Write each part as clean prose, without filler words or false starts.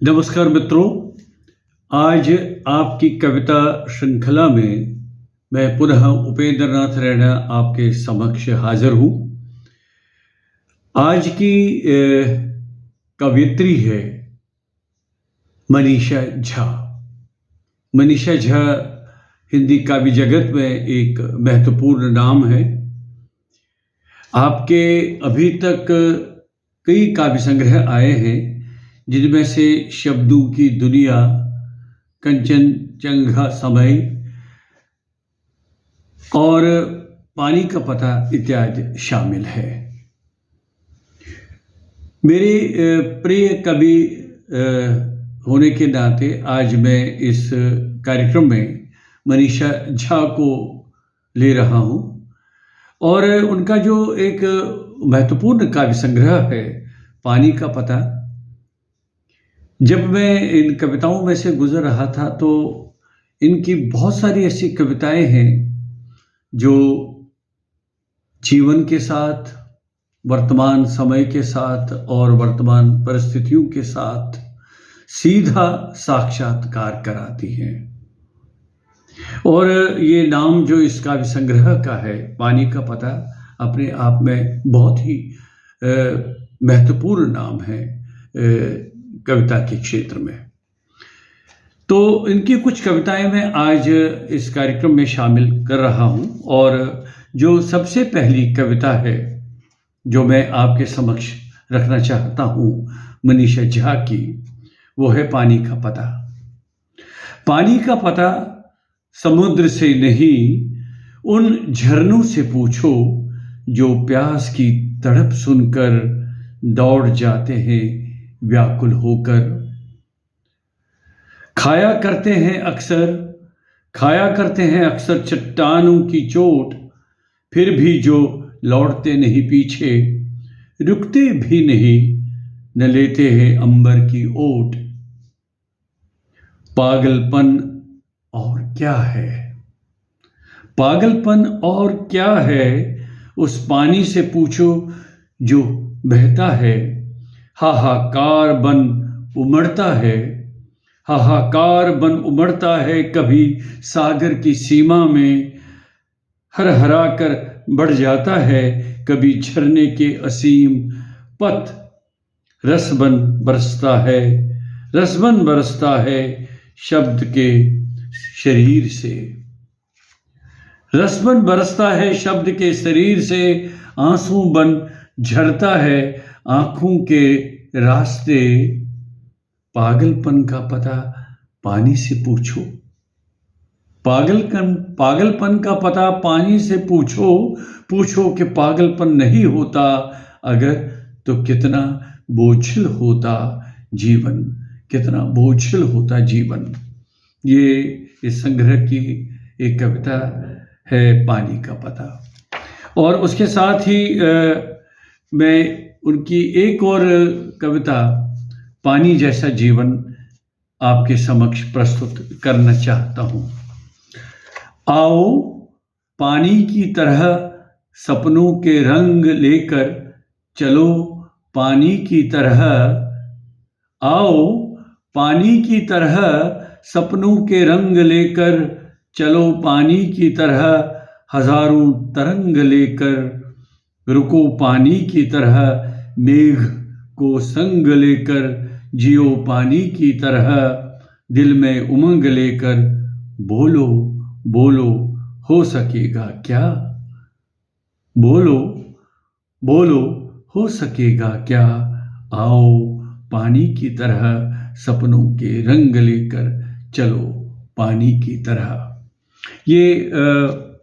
नमस्कार मित्रों, आज आपकी कविता श्रृंखला में मैं पुनः उपेंद्र नाथ रैना आपके समक्ष हाजिर हूँ। आज की कवयित्री है मनीषा झा। मनीषा झा हिंदी काव्य जगत में एक महत्वपूर्ण नाम है। आपके अभी तक कई काव्य संग्रह आए हैं, जिनमें से शब्दों की दुनिया, कंचनजंघा समय और पानी का पता इत्यादि शामिल है। मेरे प्रिय कवि होने के नाते आज मैं इस कार्यक्रम में मनीषा झा को ले रहा हूँ और उनका जो एक महत्वपूर्ण काव्य संग्रह है पानी का पता। जब मैं इन कविताओं में से गुजर रहा था तो इनकी बहुत सारी ऐसी कविताएं हैं जो जीवन के साथ, वर्तमान समय के साथ और वर्तमान परिस्थितियों के साथ सीधा साक्षात्कार कराती हैं। और ये नाम जो इस काव्य संग्रह का है, पानी का पता, अपने आप में बहुत ही महत्वपूर्ण नाम है कविता के क्षेत्र में। तो इनकी कुछ कविताएं मैं आज इस कार्यक्रम में शामिल कर रहा हूं और जो सबसे पहली कविता है जो मैं आपके समक्ष रखना चाहता हूं मनीषा झा की, वो है पानी का पता। पानी का पता समुद्र से नहीं, उन झरनों से पूछो जो प्यास की तड़प सुनकर दौड़ जाते हैं व्याकुल होकर। खाया करते हैं अक्सर चट्टानों की चोट, फिर भी जो लौटते नहीं पीछे, रुकते भी नहीं, न लेते हैं अंबर की ओट। पागलपन और क्या है, पागलपन और क्या है, उस पानी से पूछो जो बहता है। हाहाकार बन उमड़ता है कभी सागर की सीमा में, हर हरा कर बढ़ जाता है कभी झरने के असीम पथ। रस बन बरसता है शब्द के शरीर से, रस बन बरसता है शब्द के शरीर से, आंसू बन झरता है आंखों के रास्ते। पागलपन का पता पानी से पूछो, पागलपन का पता पानी से पूछो कि पागलपन नहीं होता अगर, तो कितना बोझिल होता जीवन। ये इस संग्रह की एक कविता है पानी का पता। और उसके साथ ही मैं उनकी एक और कविता पानी जैसा जीवन आपके समक्ष प्रस्तुत करना चाहता हूँ। आओ पानी की तरह सपनों के रंग लेकर चलो, पानी की तरह। आओ पानी की तरह सपनों के रंग लेकर चलो, पानी की तरह हजारों तरंग लेकर। रुको पानी की तरह मेघ को संग लेकर, जियो पानी की तरह दिल में उमंग लेकर। बोलो बोलो हो सकेगा क्या, बोलो बोलो हो सकेगा क्या। आओ पानी की तरह सपनों के रंग लेकर चलो, पानी की तरह। ये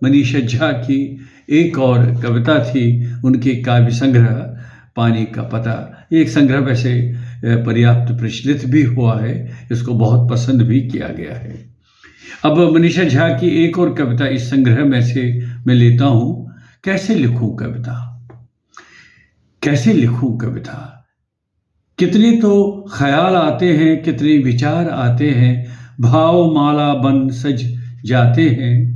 मनीषा झा की एक और कविता थी, उनके काव्य संग्रह पानी का पता। एक संग्रह वैसे पर्याप्त प्रचलित भी हुआ है, इसको बहुत पसंद भी किया गया है। अब मनीषा झा की एक और कविता इस संग्रह में से मैं लेता हूँ, कैसे लिखूं कविता। कितने तो ख्याल आते हैं, कितने विचार आते हैं, भाव माला बन सज जाते हैं।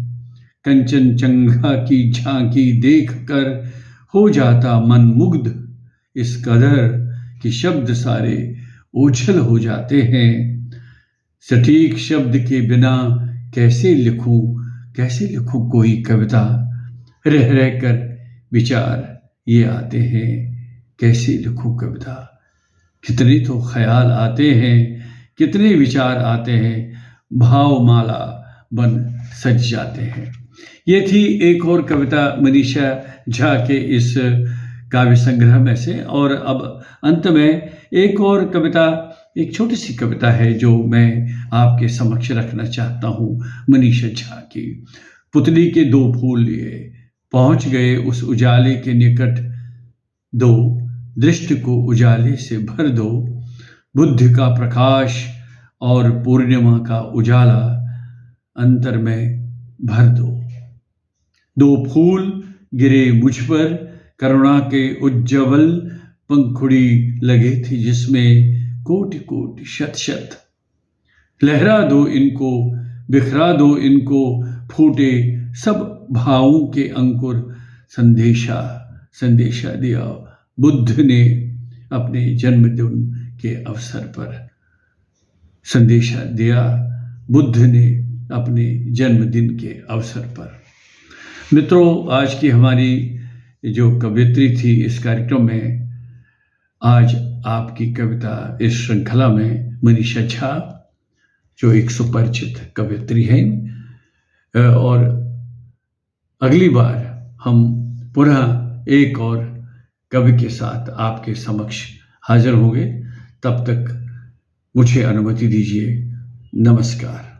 कंचनजंघा की झांकी देखकर हो जाता मन मुग्ध, इस कदर कि शब्द सारे ओझल हो जाते हैं। सटीक शब्द के बिना कैसे लिखूं कोई कविता, रह रह कर विचार ये आते हैं, कैसे लिखूं कविता। कितने तो ख्याल आते हैं, कितने विचार आते हैं, भावमाला बन सज जाते हैं। ये थी एक और कविता मनीषा झा के इस काव्य संग्रह में से। और अब अंत में एक और कविता, एक छोटी सी कविता है जो मैं आपके समक्ष रखना चाहता हूँ, मनीषा झा की। पुतली के दो फूल लिए पहुँच गए उस उजाले के निकट, दो दृष्टि को उजाले से भर दो, बुद्ध का प्रकाश और पूर्णिमा का उजाला अंतर में भर दो। दो फूल गिरे मुझ पर, करुणा के उज्ज्वल पंखुड़ी लगे थी जिसमें कोटि कोटि शत शत। लहरा दो इनको, बिखरा दो इनको, फूटे सब भावों के अंकुर। संदेशा दिया बुद्ध ने अपने जन्मदिन के अवसर पर। संदेशा दिया बुद्ध ने अपने जन्मदिन के अवसर पर। मित्रों, आज की हमारी जो कवियत्री थी इस कार्यक्रम में, आज आपकी कविता इस श्रृंखला में मनीषा झा, जो एक सुपरिचित कवियत्री हैं। और अगली बार हम पुनः एक और कवि के साथ आपके समक्ष हाजिर होंगे। तब तक मुझे अनुमति दीजिए। नमस्कार।